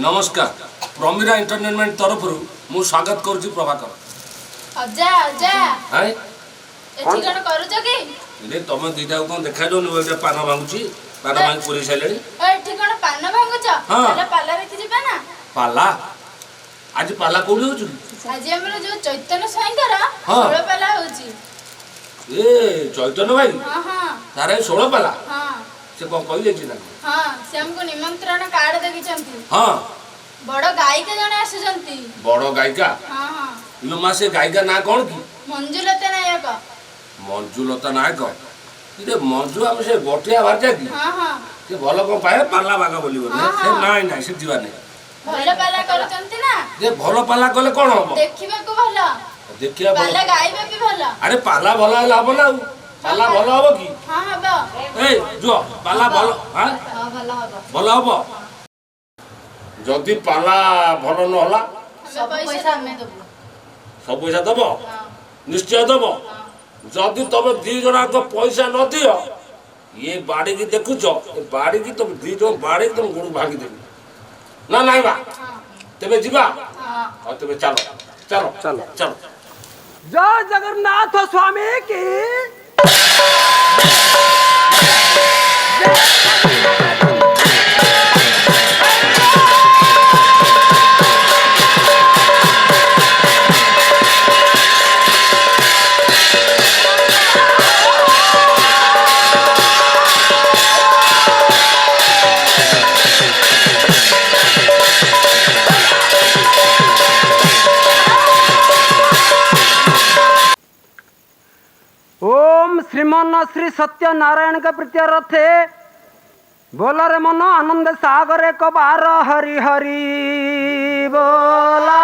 नमस्कार प्रमीरा एंटरटेनमेंट तरफ मु स्वागत करुच्ची प्रभाकर। अजा अजा हाय एठी कण करूछ की रे तमे दिटा कोन देखा जो नुवे पान भांगुची पान भांग पुरी साइलेनी एठी कण पान भांगुछ ताले पाला रे जिबा ना पाला आज पाला कोडी होछु आज हमर जो चैतन्य साईंकर 16 पाला होची ए चैतन्य भाई हां हां तारे 16 पाला हां से कोन कहि देछि ना हां से हमको निमंत्रण कार्ड देगी चंती हां बड़ गायिका जने आसुचंती बड़ गायिका हां हां इलो मा से गायिका ना कोन की मंजुलता नायक मंजुलता नायक इरे मंजु हम से गोटिया बारजा की हां हां से भलो को पाए पाला बागा बोली बोले से नाइ नाइ से जीवा नहीं भलो पाला करचंती ना जे भलो पाला कले कोन हो देखिबा को भलो देखिया पाला गायबा भी भलो अरे पाला भलो लाभ ना पाला भलो हबो की हां हबो ए जो पाला भलो हां हां भलो हबो भलो हबो जदी पाला भलो न होला सब पैसा हमें देबो सब पैसा दबो निश्चय दबो जदी तबे दी जना को पैसा न दियो ये बाड़ी की देखुचो ए बाड़ी की तुम दी जो बाड़ी तुम गुड़ भागी देबी ना नहीं बा तबे जीवा हां और तबे चलो चलो चलो चलो जय जगन्नाथ स्वामी की ओम श्रीमन श्री सत्यनारायण का प्रीत्यर्थे बोला रे मन आनंद सागर एक बार हरि हरि बोला।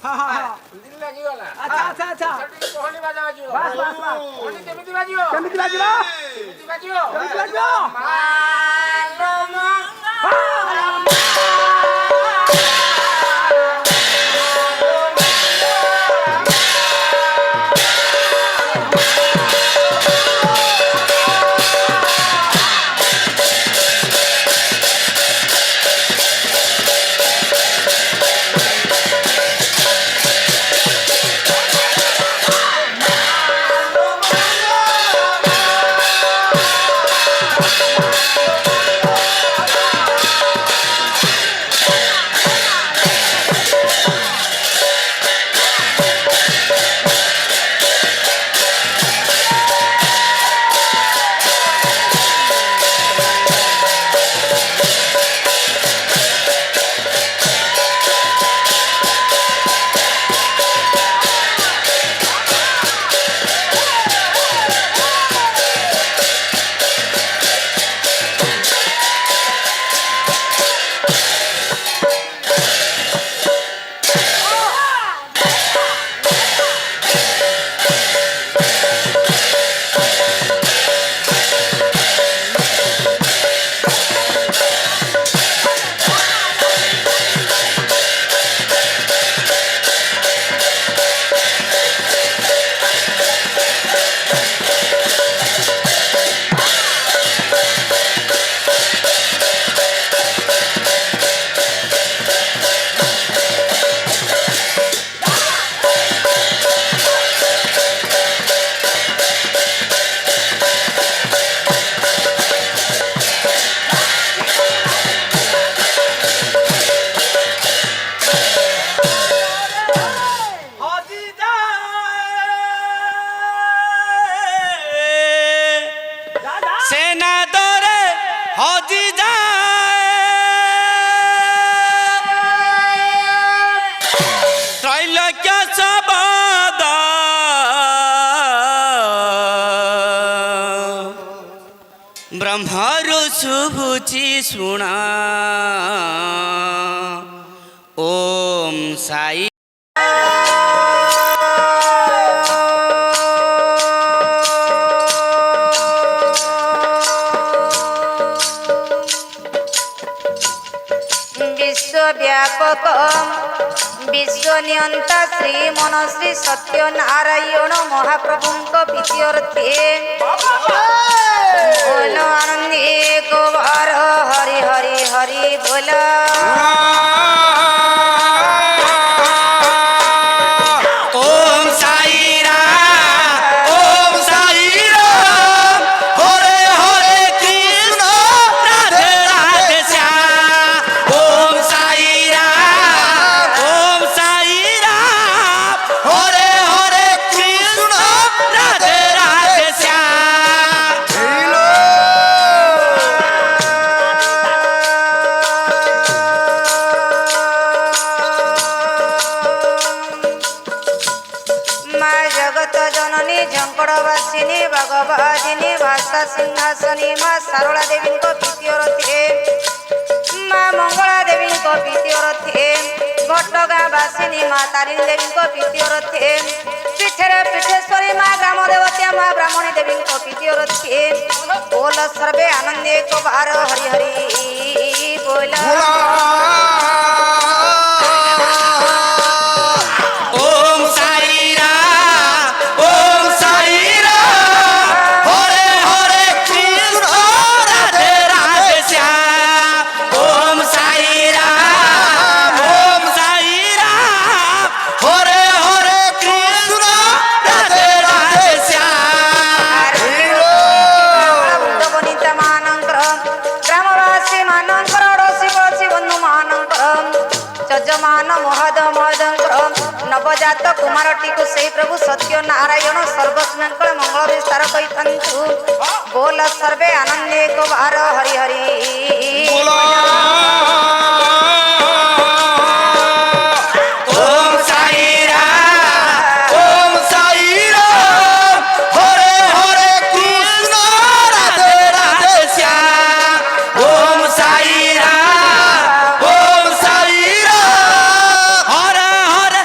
ହଁ ହଁ ହଁ ଦିନ ଲାଗିଗଲା ଆଚ୍ଛା ଆଚ୍ଛା ଆଚ୍ଛା ସେଠି ପହଣ୍ଡି ବାଜା ବାଜିବ ବାସ୍ ବାସ୍ ବାସ୍ ପହଣ୍ଡି କେମିତି ବାଜିବ କେମିତି ବାଜିବ କେମିତି ବାଜିବ କେମିତି ବାଜିବ সেনা দরে হজি ত্রৈলোক্য শবদ ব্রহ্মরু শুভুচি শুণা ওম সাই विश्वव्यापक विश्वनियंता श्री मन श्री सत्यनारायण महाप्रभु प्रीत्यर्थे बोलो आनंदी को बार हरि हरि हरि बोलो ओम साई राम ओम साई राम हरे हरे कृष्ण राधे राधे श्याम ओम साई राम हरे हरे कृष्ण राधे राधे श्याम माँ जगत जननी झंकड़वासिनी भगवदिनी भाषा सिंहासनी माँ सारला देवी प्रीत्यर्थे माँ मंगला देवी प्रीत्यर्थे घटगाँ वासिनी माँ तारिणी देवी प्रीत्यर्थे पीठे पीठेश्वरी माँ ग्राम देवत्या माँ ब्राह्मणी देवी प्रीत्यर्थे बोल सर्वे आनंदे को बार हरि हरि बोल ओम साई राम ओम साई राम हरे हरे कृष्ण राधे राधे श्याम ओम साई राम हरे हरे कृष्ण राधे राधे श्याम वनिता मानकर ग्रामवासी मानकर अड़ोसी बंधु मानकर जजमान महद महदंकर नवजात कुमारटी को से प्रभु सत्यनारायण सर्वस्मंगल मंगल विस्तार कही बोल सर्वे आनंदे को बार हरि हरि ओम साई राम हरे हरे कृष्ण राधे राधे श्याम ओम साई राम हरे हरे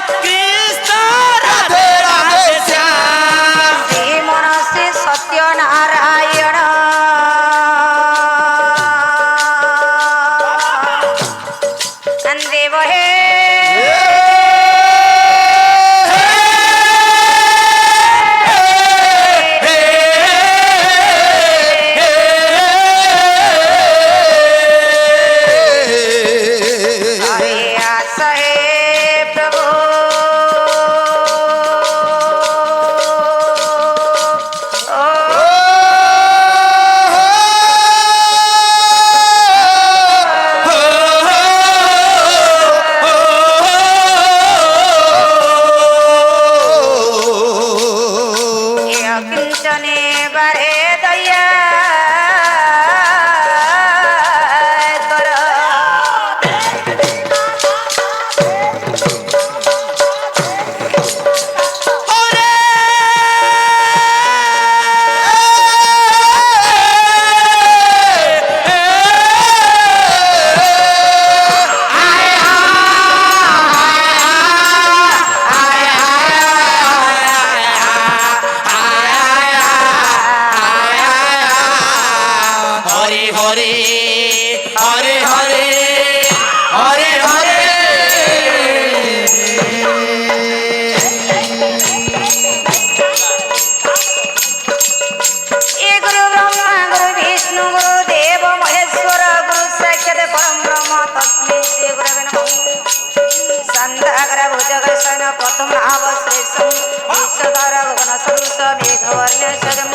भुजगशयन पद्मनाभ श्रेष्ठं विश्वधर गगन सदृश मेघवर्ण्य सदं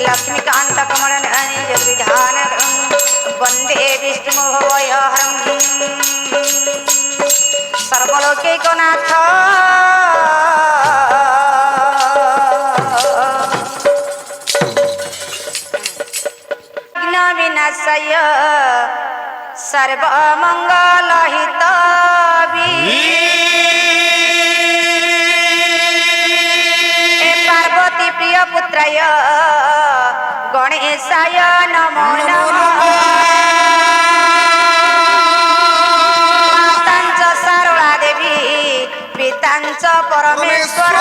लक्ष्मीकान्त कमलनयन जगविधानकं वन्दे विष्णुभवयहरं सर्वलोकैकनाथ विनाशय सर्वमङ्गलहितवी पार्वती प्रिय पुत्राय गणेशाय नमो नमः मातांच सारळा देवी पितांच परमेश्वर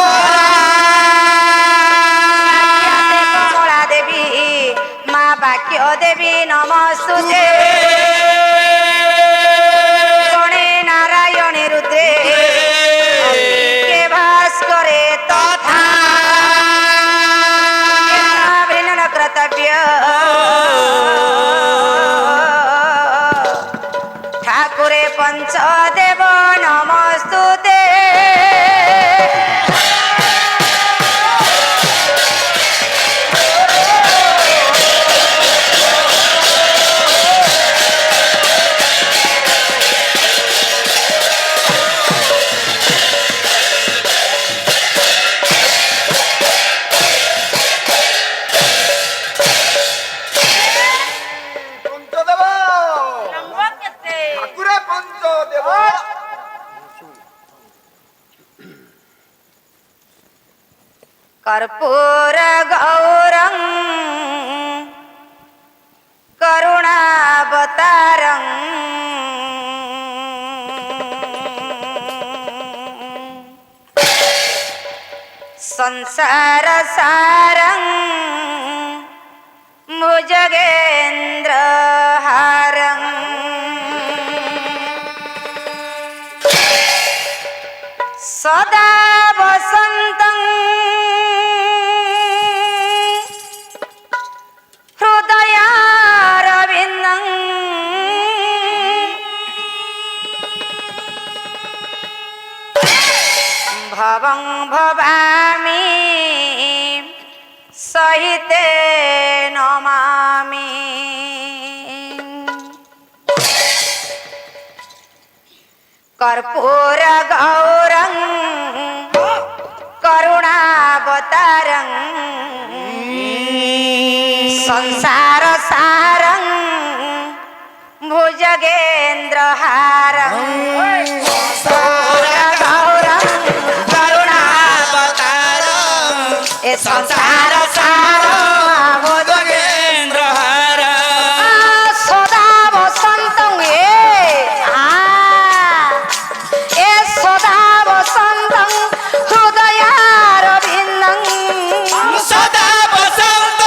कमला देवी मा बाक्य देवी नमस्तुते गणे नारायणे रुद्रे के भास्करे तथा भिन्न कर्तव्य ठाकुरे पंचदेव नमस्तुते পঞ্চদেব ঠাকুরে পঞ্চদেব कर्पूर गौरं करुणावतारं संसार सारं भुजगेन्द्रहारं सदा वसन्तं हृदयारविन्दं भवं भवामि सहिते नमामि कर्पूर गौरं करुणावतारं संसार सारं भुजगेन्द्रहारं गौरं करुणावतारं ए संसार सारं सदा वसन्तं सदा वसन्तं हृदयारविन्दं सदा वसन्त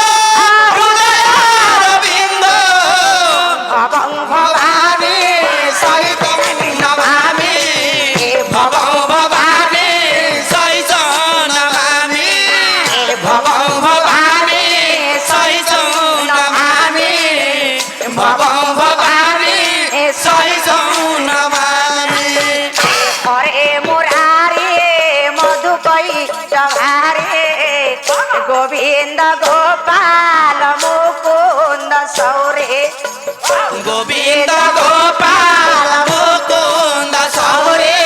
हृदयारविन्दं भवं भवामि सहितं नमामि भवं भवामि सहितं नमामि भवं भवामि सहितं नमामि भवं भवामि सहितं नमामि हरे मुरारे मधुकै जवारे गोविन्द गोपाल मुकुन्द सौरे गोविन्द गोपाल मुकुन्द सौरे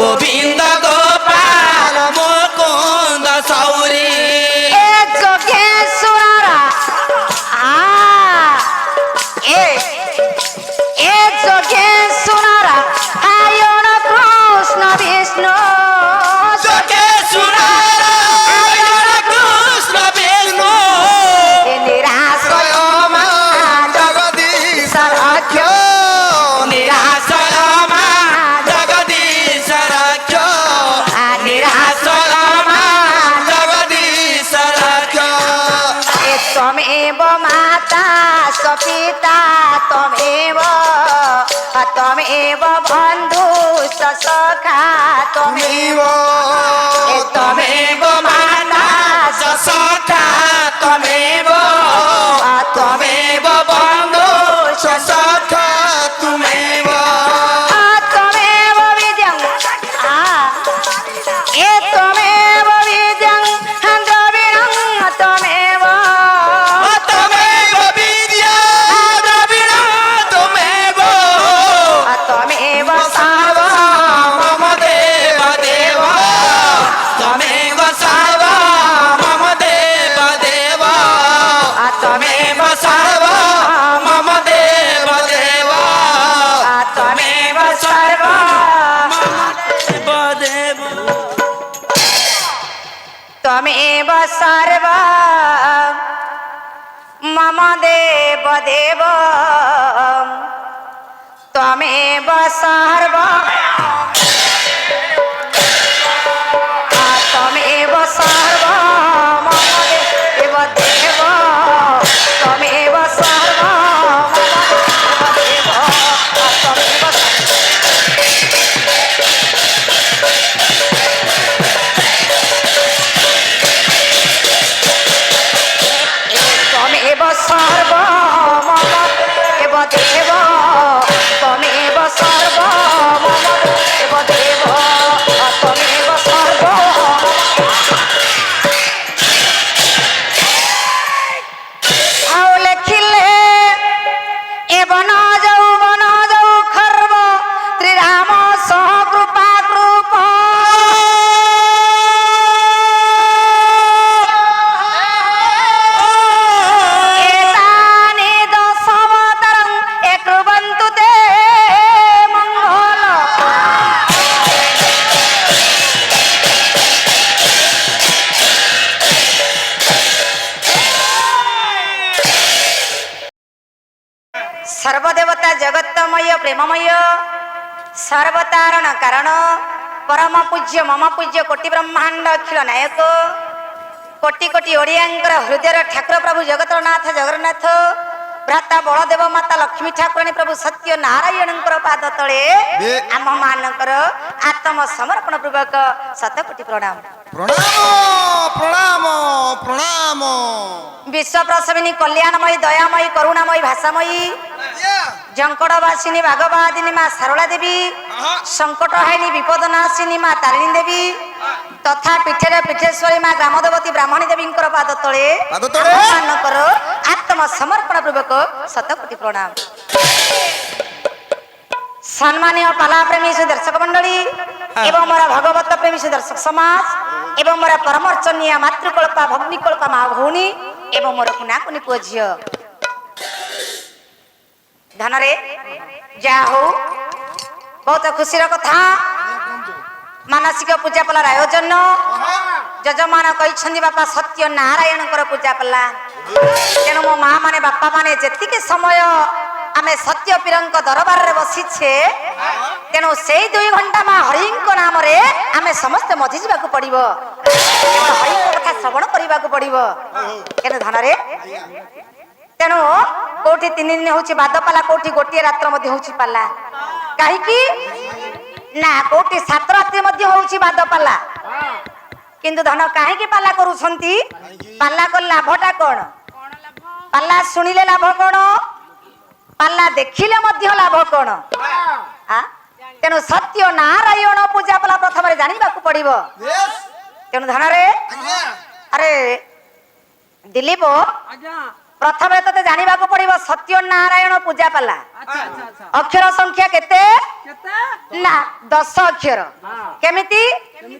गोविन्द गोपाल मुकुन्द सौरे ए जोगेश्वरा ए जोगेश्वरा आयन कृष्ण विष्णु कृष्ण विष्णु निराश्रय जगदीश राख्यो निराशरमा जगदीश राख्यो निराश्रयमा जगदीश राख्यो त्वमेव माता स पिता त्वमेव बन्धु स सखा त्वमेव त्वमेव माता स सखा त्वमेव त्वमेव बन्धु स सखा त्वमेव त्वमेव विद्यं देव त्वमेव सर्व मम देव देव त्वमेव सर्व त्वमेव सर्व मम देव देव त्वमेव सर्व मम देव त्वमेव त्वमेव सर्व मम देव देव त्वमेव सर्व मम देव देव त्वमेव सर्व ଆଉ ଲେଖିଲେ ଏ ବନ ଯାଉ ଖର୍ବ ଶ୍ରୀରାମ ସହ କୃପା କୃପ एतानि दशवतारं एकुर्वन्तु ते मङ्गल सर्वदेवता जगत्तमय प्रेममय सर्वतारण कारण परम पूज्य मम पूज्य कोटि ब्रह्मांड अखिल नायक कोटि कोटि ओडियांकर हृदय ठाकुर प्रभु जगतनाथ जगन्नाथ भ्राता बलदेव माता लक्ष्मी ठाकुराणी प्रभु सत्य नारायण पाद तले आम मानकर आत्म समर्पण पूर्वक शतकोटि प्रणाम प्रणाम प्रणाम प्रणाम विश्व प्रसविनी कल्याणमयी दयामयी करुणामयी भाषामयी जंकटवासिनी भागवादिनी माँ सारला देवी संकट हाइनी विपदनाशिनी माँ तारिणी देवी तथा पीठे पीठेश्वरी माँ ग्रामदेवती ब्राह्मणी देवी पाद तले मानकर आत्म समर्पण पूर्वक शतकोटि प्रणाम सम्मानीय पाला प्रेमी से दर्शक मंडली एवं मोर भगवत प्रेमी से दर्शक समाज एवं मोर परमर्चनीय मातृकल्पा भग्निकल्पा माँ भौणी एवं मोर कुना कुनी पुओ झियो धनरे जा हो बहुत खुशी कथा मानसिक पूजा पालार आयोजन जजमान कही बापा सत्य नारायण पूजा पाला तेणु मो माँ माने बापा माने जेतिके समय आमे सत्य पीरंक दरबार रे बसीछे तेणु से 2 घंटा माँ हरि नाम रे आमे समस्त मधि जावाक पड़िबो हरि कथा श्रवण करबाक पड़िबो तेणु धनरे तेणु कोठी 3 दिन होची बादपाला कोठी गोटिए रात्र मध्ये होची पाला काहे की ना कोठी 7 रात्रि मध्ये होची बादपाला किंतु धन काहे की पाला करूछंती पाला को लाभटा कोन पाला सुनिले लाभ कोन पाला देखिले मध्य लाभ कोन आ तेणु सत्य नारायण पूजा पाला प्रथम रे जानिबा को पड़िबो तेणु धन रे अरे दिलीप प्रथम तो जानिबा को पड़िबो सत्य नारायण पूजा पाला अक्षर संख्या केते ना 10 अक्षर केमिति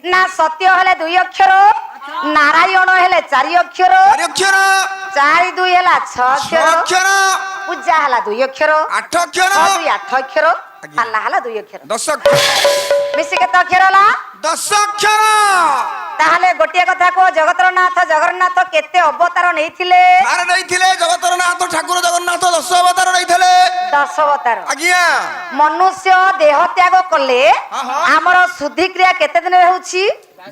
ना सत्य हेले 2 अक्षर नारायण हेले 4 अक्षर 4 2 हेला 6 अक्षर पूजा हला 2 अक्षर 8 अक्षर 8 अक्षर पाला हला 2 अक्षर 10 अक्षर मिसी केते अक्षर हला 10 अक्षर ताहले गोटिया कथा को जगतरनाथ जगन्नाथ केते अवतार नैथिले आरे नैथिले जगतरनाथ ठाकुर जगन्नाथ 10 अवतार नैथिले 10 अवतार आज्ञा मनुष्य देह त्याग कले हमर शुद्धि क्रिया केते दिन होउची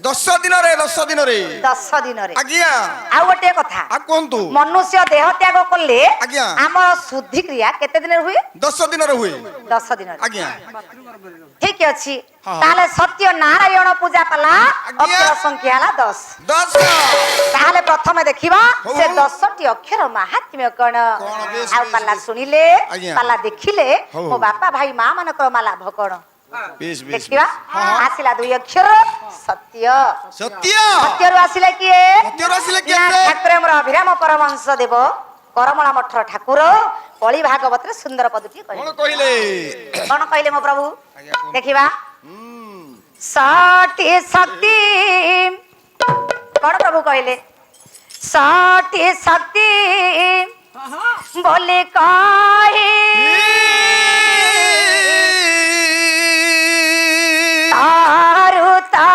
10 दिन रे 10 दिन रे 10 दिन रे आज्ञा आ गोटे कथा आ कोंतु मनुष्य देह त्याग कले आज्ञा हमर शुद्धि क्रिया केते दिन हुए 10 दिन रे हुए 10 दिन रे आज्ञा ठीक अछि ताले सत्य नारायण पूजा पाला अक्षर संख्या हला 10 ताले प्रथम देखिबा से 10 टी अक्षर महात्म्य कोन आ पाला सुनिले पाला देखिले मो बापा भाई मां मानकर माला भकोण देखिबा आसिला 2 अक्षर सत्य सत्य सत्य रु आसिले किए सत्य रु आसिले किए ठाकुर हमर अभिराम परमहंस देव करमला मठर ठाकुर कली भागवत रे सुंदर पदटी कोन कहले मो प्रभु देखिबा साठी शक्ति कौन प्रभु कहले साठी शक्ति बोले कहे तारु ता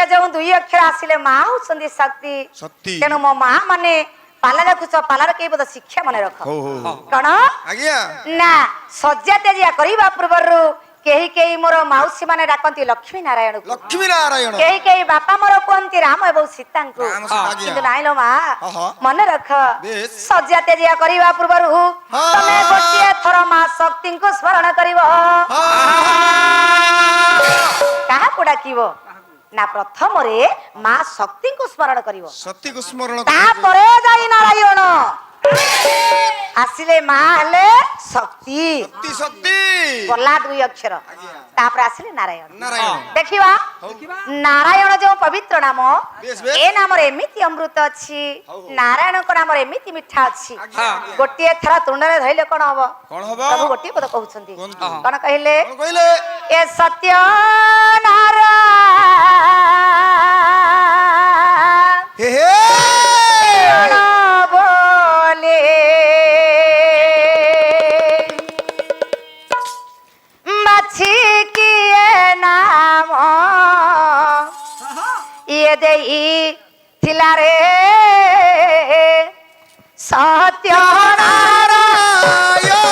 सत्य जो दुई अक्षर आसिले माँ होउछन्ती शक्ति शक्ति तेणु मो माँ माने पाला रखुछ पालार केही बोध शिक्षा मन रख कण आज्ञा ना सज्जा तेजिया करिबा पूर्वरु केही मोर माउसी माने डाकंती लक्ष्मी नारायण को लक्ष्मी नारायण केही बापा मोर कहती राम एवं सीता को राम सीता आज्ञा। किंतु नाइलो माँ मन रख बेस। सज्जा तेजिया करिबा पूर्वरु तमे गोटिए थर माँ शक्ति को स्मरण करिवो काहा को डाकिवो ना प्रथम रे माँ शक्ति को स्मरण करिवो शक्ति को स्मरण तापरे जाई नारायण आसिले माँ हेले शक्ति शक्ति शक्ति बोला दुई अक्षर तापर आसिले नारायण नारायण देखिवा नारायण जो पवित्र नाम बेस, बेस। ए नाम रे एमिति अमृत अछि नारायण को नाम रे एमिति मिठा अछि गोटिए थरा तुंडरे धइले कोन हबो कौन हबो प्रभु गोटिए पद कहउछन्ती कोन कोन कहिले कौन कहले ए सत्य नारायण हे हे बोले मछी किए नाम ये देई थिला रे सत्य नारायण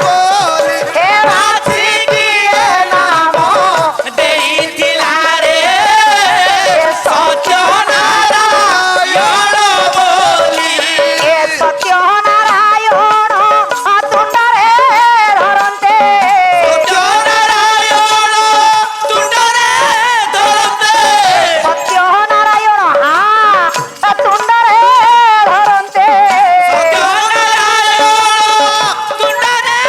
बोले हे मछी किए नाम देइथिला रे सत्य नारायण बोली ए सत्य नारायण तुंडरे धरन्ते नारायण तुंडरे धरते सत्य नारायण तुंडरे धरन्ते तुंडरे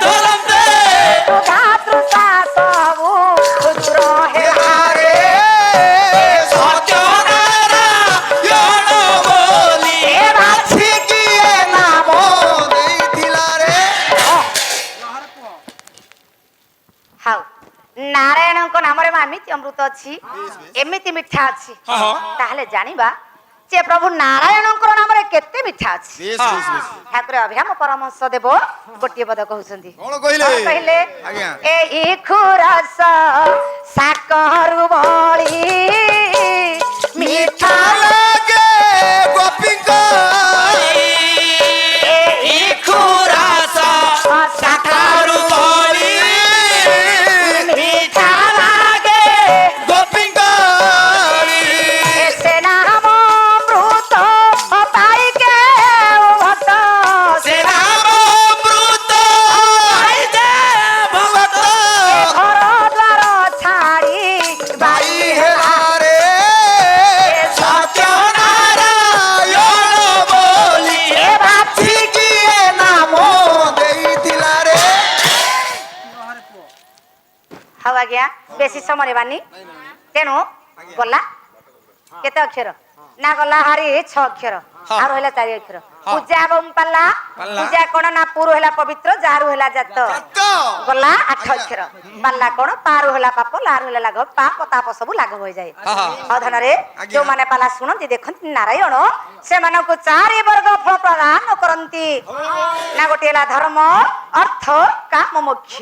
धरते तृषा सबु दूर हे हारे सत्य नारायण बोली हे बाछी किए नाम देइथिला रे हाउ नारायण को नाम रे एमिति अमृत अछि एमिति मिठा अछि ताहले जानिबा जे प्रभु नारायण को नाम रे केते मिठा अछि बेस बेस बेस ठाकुर अभिराम परमहंस देव गोटिए पद कहउछन्ती कौन कहले कौन कहले आज्ञा ए खुरस साकरु बळी मिठा लागे गोपिका ए खुरासा साकरु बोली मिठा लागे गोपिका ए से नाम अमृत पाई के भक्त से नाम अमृत आइदे भगत घर द्वार छाड़ी बाई हे हारे सत्य नारायण बोली ए बाछी किए नाम देइथिला रे हाउ आज्ञा बेसी समय नेबानी तेणु गला केते अक्षर ना गला हारी 6 अक्षर आरो हैला 4 अक्षर पूजा बम पल्ला पूजा कोन ना पुरु हैला पवित्र जारु हैला जात गला 8 अक्षर पल्ला कोन पारु हैला पाप लारु हैला लाघव पाप ताप सब लाघव होई जाय अधन रे जो माने पाला सुनंती देखंती नारायण से माने को 4 वर्ग फल प्रदान करंती ना गोटे हैला धर्म अर्थ काम मोक्ष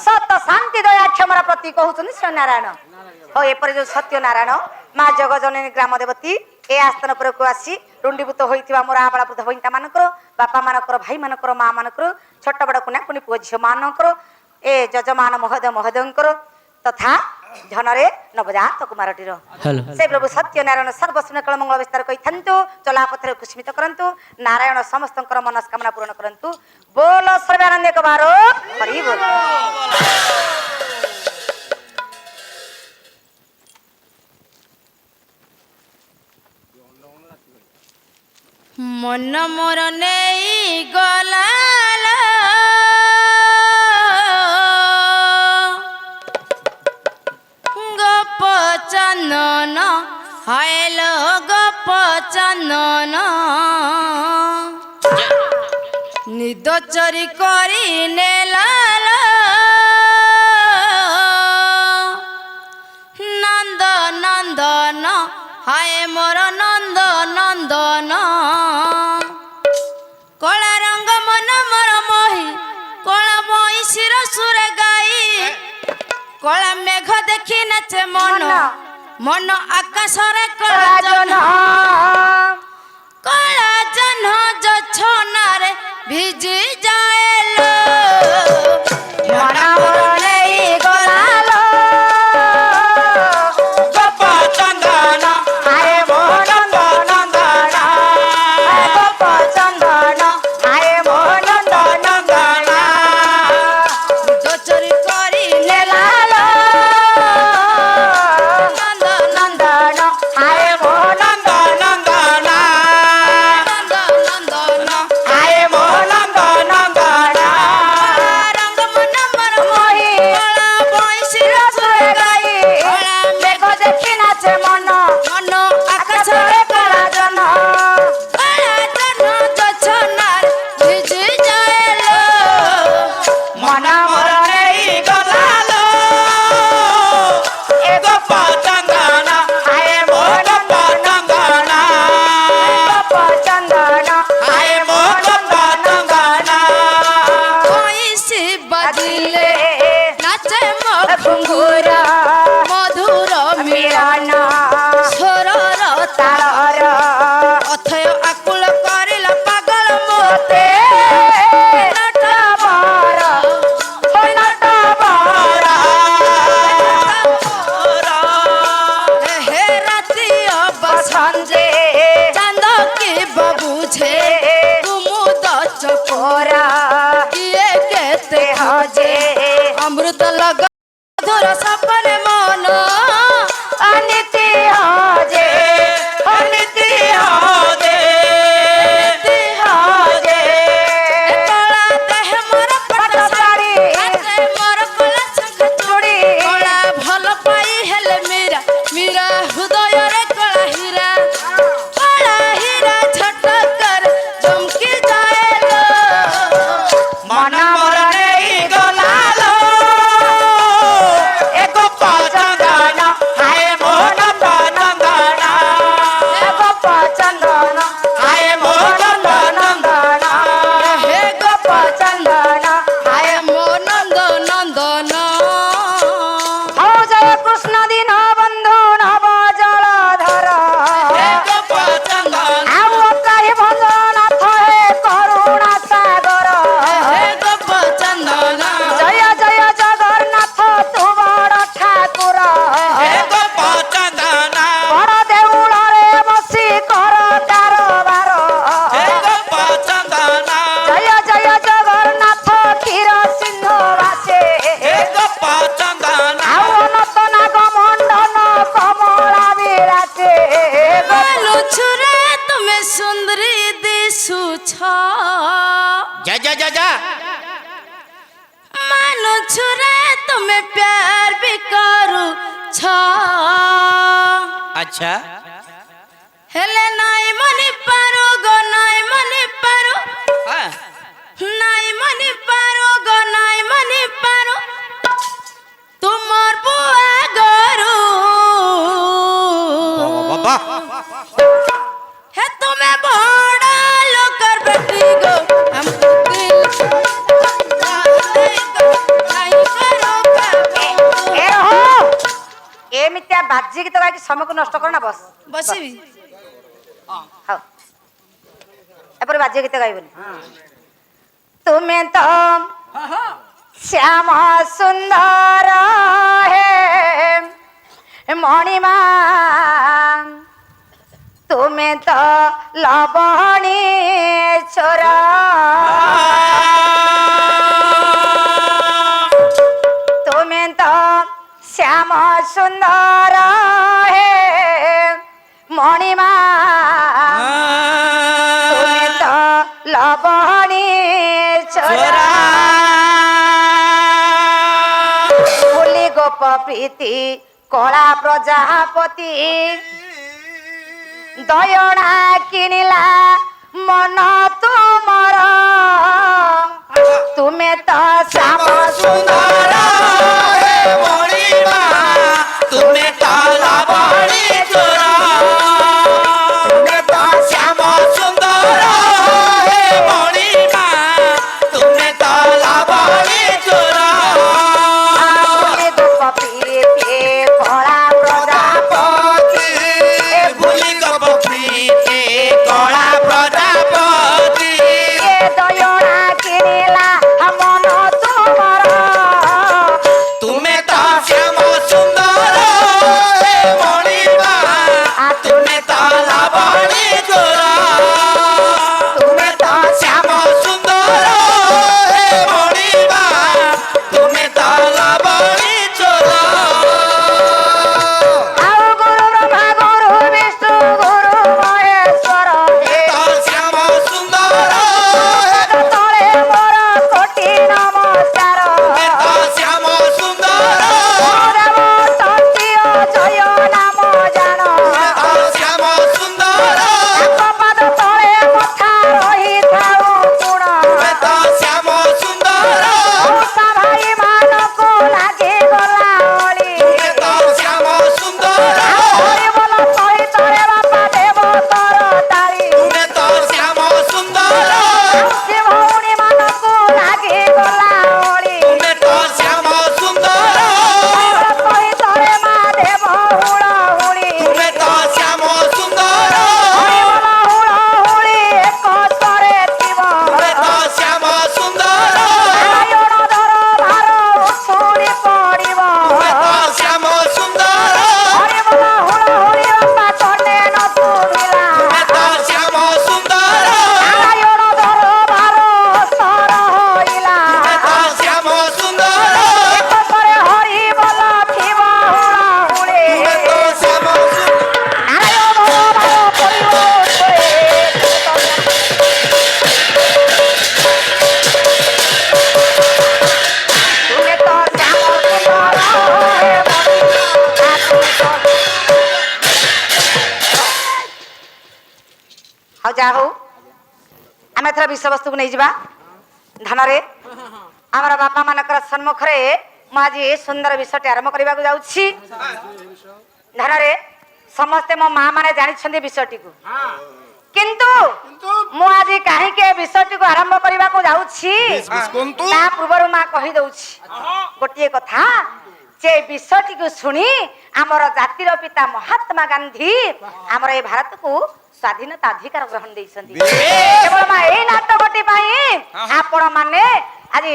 सत शांति दया क्षमरा प्रति कहउछन श्री नारायण हो एपर जो सत्य नारायण माँ जगजननी ग्राम देवती ए आस्थान पर को आसी रुंडीभूत होइथिबा मोर आबाला वृद्ध भइंता मानकर बापा मानकर भाई मानकर माँ मानकर छोट बड़ कुना कुनी पुओ झियो मानकर ए जजमान महोदय महोदयंकर तथा धनरे नवजात कुमारटीर से प्रभु सत्य नारायण सर्वस्वकल मंगल विस्तार कइथंतु चला पथरे खुशमित करंतु नारायण समस्तंकर मनस्कामना पूर्ण करंतु बोल सर्वानंद एक बारो हरि बोल मन मोर नेई गलाल गप चंदन हायल गप चंदन निद चोरी करी नेलाल नंद नंदन हाय मोर नंद नंदन कला रंग मन मोर मोही कला महिषीर सुर गाई कला मेघ देखी नाचे मन ମନ ଆକାଶରେ କଳା ଜହ୍ନ କଳା ଜହ୍ନ ଜଛନାରେ ଭିଜି ଯାଏଲୋ ମନ ମୋର ନେଇ ଗଲାଲୋ ଗୋପ ଚନ୍ଦନ ଆଏ ମୋ ନନ୍ଦନ ଗୋପ ଚନ୍ଦନ ଆଏ ମୋ ନନ୍ଦନ ଦୋଚରି କରି ନେଲାଲୋ ନନ୍ଦନ ଆଏ ମୋ ନନ୍ଦନ ନନ୍ଦନ ଆଏ ମୋ ନନ୍ଦନ ରଙ୍ଗ ମନ ମର ମୋହି କଳା ବଇଁଶିର ସୁରେ ଗାଇ ମେଘ ଦେଖି ନାଚେ ମନ ମନ ଆକାଶରେ କଳା ଜହ୍ନ କଳା ଜହ୍ନ ଜଛନାରେ ଭିଜି ଯାଏଲୋ ମନ ମୋର ନେଇ ଗଲାଲୋ ଏ ଗୋପ ଚନ୍ଦନ ଆଏ ମୋ ଗୋପ ଚନ୍ଦନ ଗୋପ ଚନ୍ଦନ ଆଏ ମୋ ଗୋପ ଚନ୍ଦନ ବଇଁଶି ବାଜିଲେ ନାଚେ ମୋ ଘୁଙ୍ଗୁର ମଧୁର ମିଳନ ସ୍ୱରର ତାଳର ଅଥୟ ଆକୁଳ କରିଲା ପାଗଳ ମତେ ନଟବର ନଟବର ହେ ରାତି ବସନ୍ତେ ଚାନ୍ଦ କି ବାବୁଛେ କୁମୁଦ ଚକୋରା କିଏ କେତେ ହଜେ ଅମୃତ ଲଗ ମଧୁର ସପନେ ମନ ଅନିତି ହଜେ ଅନିତି ହଜେ ହଜେ କଳା ଦେହ ମୋର ପାଟ ପଟ ଶାଢ଼ୀ ହାତେ ମୋର କଳା ଶଙ୍ଖ ଚୁଡ଼ି କଳା ଭଲ ପାଇ ହେଲେ ମୀରା ମୀରା ହୃଦୟରେ କଳା ହୀରା ଝଟକର ଚମକି ଯାଏଲୋ ମନ ମୋର ନେଇ ଗଲାଲୋ ଏ ଗୋପ ଚନ୍ଦନ ଆଏ ମୋ ନନ୍ଦନ ଏ ଗୋପ ଚନ୍ଦନ ଆଏ ମୋ ନନ୍ଦନ ହେ ଗୋପ ଚନ୍ଦନ ଆଏ ମୋ ନନ୍ଦ ନନ୍ଦନ ହଉ ଜୟ କୃଷ୍ଣ ଦିନ ବନ୍ଧୁ ନବ ଜଳଧର ଗୋପ ଚନ୍ଦନ ଆଉ କାହି ଭଞ୍ଜନାଥ ହେ କରୁଣା ସାଗର ହେ ଗୋପ ଚନ୍ଦନ ଜୟ ଜୟ ଜଗନ୍ନାଥ ତୁ ବଡ଼ ଠାକୁର ଗୋପ ଚନ୍ଦନ ବଡ଼ ଦେଉଳରେ ବସି କର କାରବାର ଗୋପ ଚନ୍ଦନ ଜୟ ଜୟ ଜଗନ୍ନାଥ କ୍ଷୀର ସିଂହ ବାସେ ଗୋପ ଚନ୍ଦନ ଆଉ ଅନନ୍ତ ନାଗ ମଣ୍ଡନ କମଳା ବିରାଜେ ଲୁଛୁରେ ତୁମେ ସୁନ୍ଦରୀ ଦିଶୁଛ ଯା ଯା ଯା ଯା ମାନୁଛୁରେ ତୁମେ ପ୍ୟାର ବି କରୁଛ ଆଚ୍ଛା ହେଲେ ନାଇଁ ମନି ପାରୁ ଗো ନାଇଁ ମନି ପାରୁ ନାଇଁ ମନି ପାରୁ গো ନାଇଁ ମନି ପାରୁ ତୁମର ବୁଆ গরু বাবা है तुम्हें बड़ा लोकर बेटी गो हमको दिल नहीं करो बाबू ଏ ହୋ ଏମିତିଆ ବାଜି ଗୀତ ଗାଇକି ସମୟକୁ ନଷ୍ଟ କର ନା ବସ ବସିବି ହଉ ଏପରି ବାଜି ଗୀତ ଗାଇବନି ତୁମେ ତ ଶ୍ୟାମ ସୁନ୍ଦର ହେ ମଣିମା ତୁମେ ତ ଲବଣୀ ଛୋରା ତୁମେ ତ ଶ୍ୟାମ ସୁନ୍ଦର ହେ ମଣିମା ତୁମେ ତ ଲବଣୀ ଛୋରା ବୋଲି ଗୋପ ପ୍ରୀତି କଳା ପ୍ରଜାପତି ଦୟଣା କିଣିଲା ମନ ତୁମର ତୁମେ ତ ଶ୍ୟାମ ସୁନ୍ଦର ମଣିମା ତୁମେ ତ ଲବଣୀ ଚୋର ତୁମେ ତ ଶ୍ୟାମ ସୁନ୍ଦର ମଣିମା ତୁମେ ତ ଲବଣୀ ଚୋର ବୋଲି ଗୋପ ପ୍ରୀତି କଳା ପ୍ରଜାପତି जा हो आम एथर विषयवस्तु को नहीं जा ध्यान आमर बापा मानकर सम्मुखें मुझे सुंदर विषयटी आरंभ करने को जाऊँगी ध्यान समस्ते मो माँ मैंने जानी विषयटी को किंतु मु आज कहीं विषयटी को आरंभ करने को जाऊँगी पूर्व माँ कहीदे गोटे कथा जे विषयटी को शुणी आमर जातिर पिता महात्मा गांधी आमर ए भारत को स्वाधीनता अधिकार ग्रहण केवल माँ यही नाटकटी आपण मैंने आज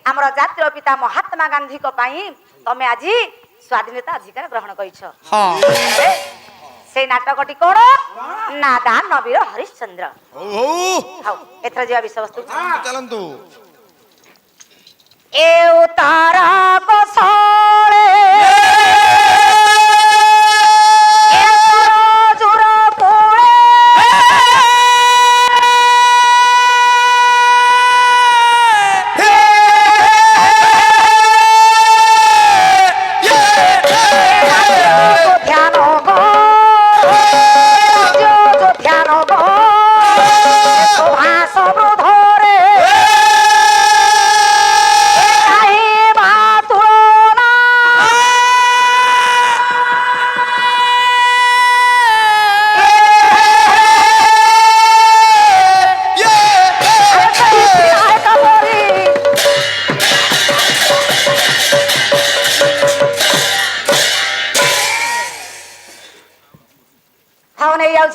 आमर जातिर पिता महात्मा गांधी को तमे आज स्वाधीनता अधिकार ग्रहण कर से नाटकटी कौन ना दानवीर हरिश्चंद्र एथर जा विषय वस्तु चलंतु ए तारा बसाळे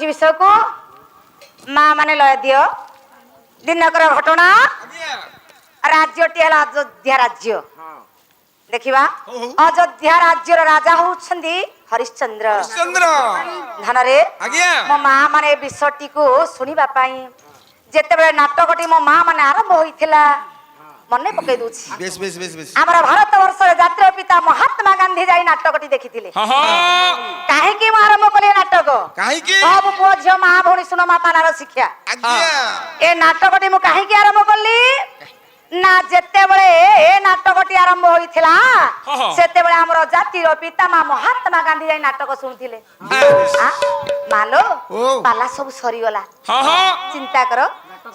विषय को माँ माने लय दियो दिनकर घटना राज्यटी है अयोध्या राज्य देखिबा अयोध्या राज्यर राजा होउछंदी हरिश्चंद्र ध्यान रे मो माँ माने विषयटी को सुनिबा पाई जेते बेले नाटकटी मो माँ माने आरंभ होइथिला मने पकई दूछि बेस बेस बेस बेस हमरा भारत वर्ष रे जातीय पिता महात्मा गांधी जाई नाटकटी देखिथिले काहे कि आरंभ कले नाटक काहे कि सब पुओ झियो मां भौणी सुनो मा पानार शिक्षा ए नाटकटी मु काहे कि आरंभ कली ना जेते बेले ए नाटकटी आरंभ होइथिला सेते बेले हमर जातीय पिता महात्मा गांधी जाई नाटक सुनथिले मालो पाला सब सरी गला चिंता करो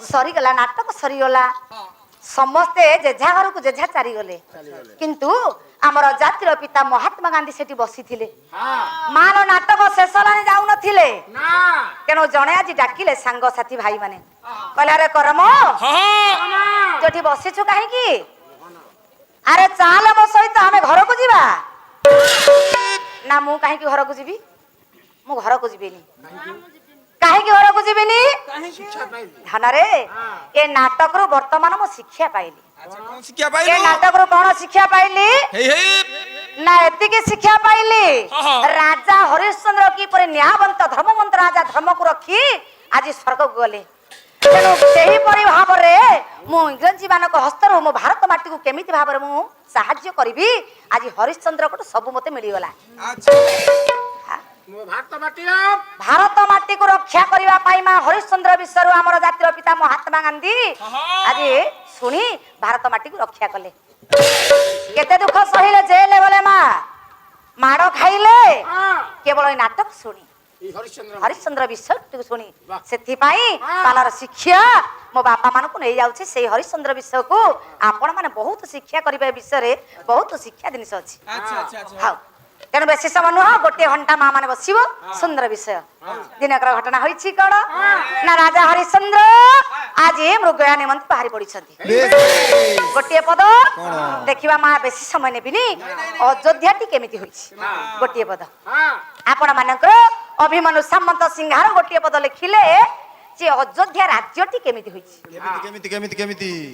सरी गला नाटक सरी गला समस्ते जेझा घर को जेझा चारी गले किंतु आमर जातिर पिता महात्मा गांधी सेठी बसी थिले मान नाटक शेष लानी जाऊ नथिले तेणु जणे आज डाकिले सांग साथी भाई माने कहले रे करम जोठी बसिछु काहे की अरे चाल मो सहित हमें घर को जीवा ना मु काहे की घर को जीवी मु घर को जीवेनी काहे की घर को जीवेनी ध्यान रे ए नाटक रो वर्तमान मो शिक्षा पाइली शिक्षा पाइली ए नाटक रो कोन शिक्षा पाइली ना एति की शिक्षा पाइली राजा हरिश्चंद्र की परे न्यायवंत धर्मवंत राजा धर्म को रखी आज स्वर्ग को गले तेणु सेही परि भाव रे मु इंग्रजी मानक हस्तर मो भारत माटी को केमिति भाव रे मु सहाय्य करबी आज हरिश्चंद्र को सब मते मिली गला भारत माटी को रक्षा करबा पाई मा हरिश्चंद्र विश्वर हमर जातिर पिता महात्मा गांधी आज सुनी भारत माटी को रक्षा कले केते दुख सहिले जेल गले माड़ खाइले केवल नाटक सुनी हरिश्चंद्र विषय शुणी से पालार शिक्षा मो बापा मान को नहीं जाऊँ से हरिश्चंद्र विषय को आपण मैंने बहुत शिक्षा करने विषय बहुत शिक्षा जिन अच्छी हाँ तेणु बेसी समय नुह गोटे घंटा माँ मैंने बस सुंदर विषय दिनकर घटना होती कौन ना राजा हरिश्चंद्र आज मृगया निमंत बाहरी पड़ी गोटे पद देखा माँ बेसी समय नेबिनी अयोध्या केमिति गोटे पद आपण मानकर अभिमन्यु सामंत सिंहार गोटे पद लिखिले जे अयोध्या राज्यटी केमिति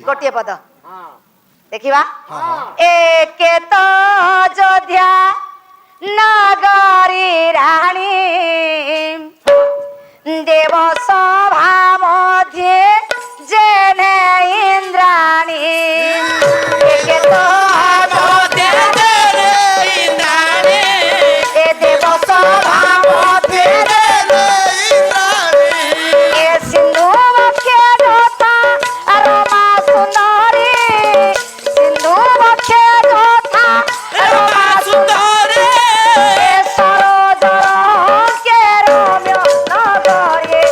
गोटे पद देखिबा एक तो अयोध्या नगरी राणी देव सभा मध्य जेने इंद्राणी एक तो देव सभा मध्य ए सिंधु मुख्य ढोता रमा सुंदरी सिंधु मुख्य ढोता रमा सुंदरी सरोज के रम्य नगरी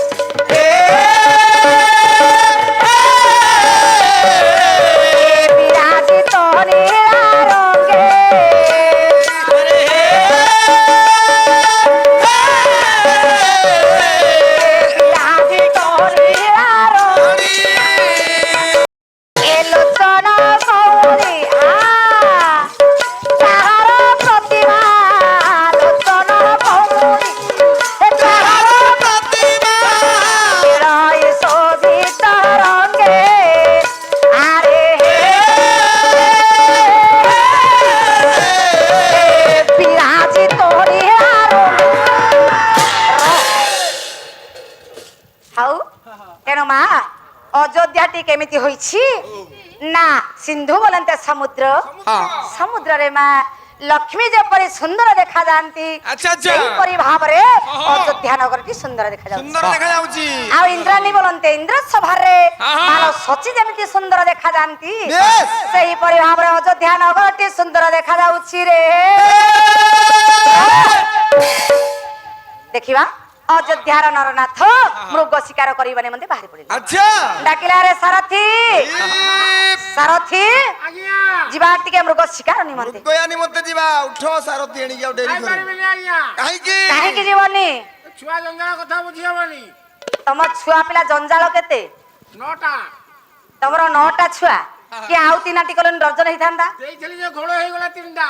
टी केमिति होइछि ना सिंधु बोलते समुद्र समुद्र रे मां लक्ष्मी जेपरि सुंदर देखा जानती अच्छा अच्छा सेहीपरि भाबरे अयोध्या नगर टी सुंदर देखा जाउछि सुंदर देखा जाउची आ इंद्राणी बोलते इंद्र सभा रे मानो सची जेमिति सुंदर देखा जानती Yes! सेहीपरि भाबरे अयोध्या नगर टी सुंदर देखा जाउछि रे देखिबा अयोध्यार नरनाथ मृग शिकार करिबा निमंते बाहरी पड़िला अच्छा डाकिला रे सारथी सारथी ଆଜ୍ଞା जिबा टिके मृग शिकार निमंते ଗୟାନି ମତେ ଯିବା ଉଠ ସାରଥି ଏଣିକି ଆଉ ଡେରି କର ଯାଇପାରିବିନି ଆଜ୍ଞା କାହିଁକି କାହିଁକି जीवनी ଛୁଆ ଜଞ୍ଜାଳ କଥା ବୁଝି ହବନି तम छुआ पिला जंजाल केते 9ଟା तमरो 9टा छुआ कि आउ तीनाटी कलन दर्जन हेइथांदा ଦେଇଥିଲି ଯେ ଘୋଳ ହେଇଗଲା 3ଟା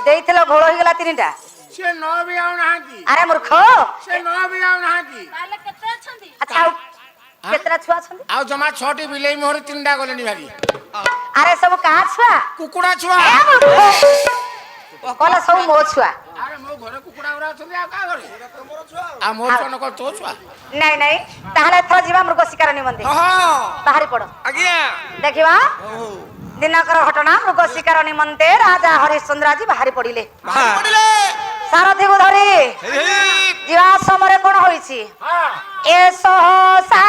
देइथिलो घोळ होइगला तीनटा ସେ 9 ବି ଆଉ ନାହାନ୍ତି अरे मूर्ख ସେ 9 ବି ଆଉ ନାହାନ୍ତି अच्छा आउ केतरा छुआ छन ଆଉ ଜମା 6ଟି ବିଲେଇ ମୋହର 3ଟା ଗଲେଣି ଭାରି अरे सब कहाँ छुआ କୁକୁଡ଼ା ଛୁଆ ए मूर्ख कहला सब मो छुआ ଆରେ ମୋ ଘରେ କୁକୁଡ଼ା ଗୁରା ଅଛନ୍ତି ଆଉ କାହା ଘରେ ଆଉ ମୋ ଛୁଆ ନକର ତୋ ଛୁଆ नहीं नहीं ताहले थो जीवा मृग शिकार निमंते बाहरी पड़ो ଆଜ୍ଞା देखिबा दिनकर घटना मृग शिकार निमंते राजा हरिश्चंद्र जी बाहरी पड़िले ପଡ଼ିଲେ सारथी को धरी जीवा समय कोन होईछि ହଁ ए सहसा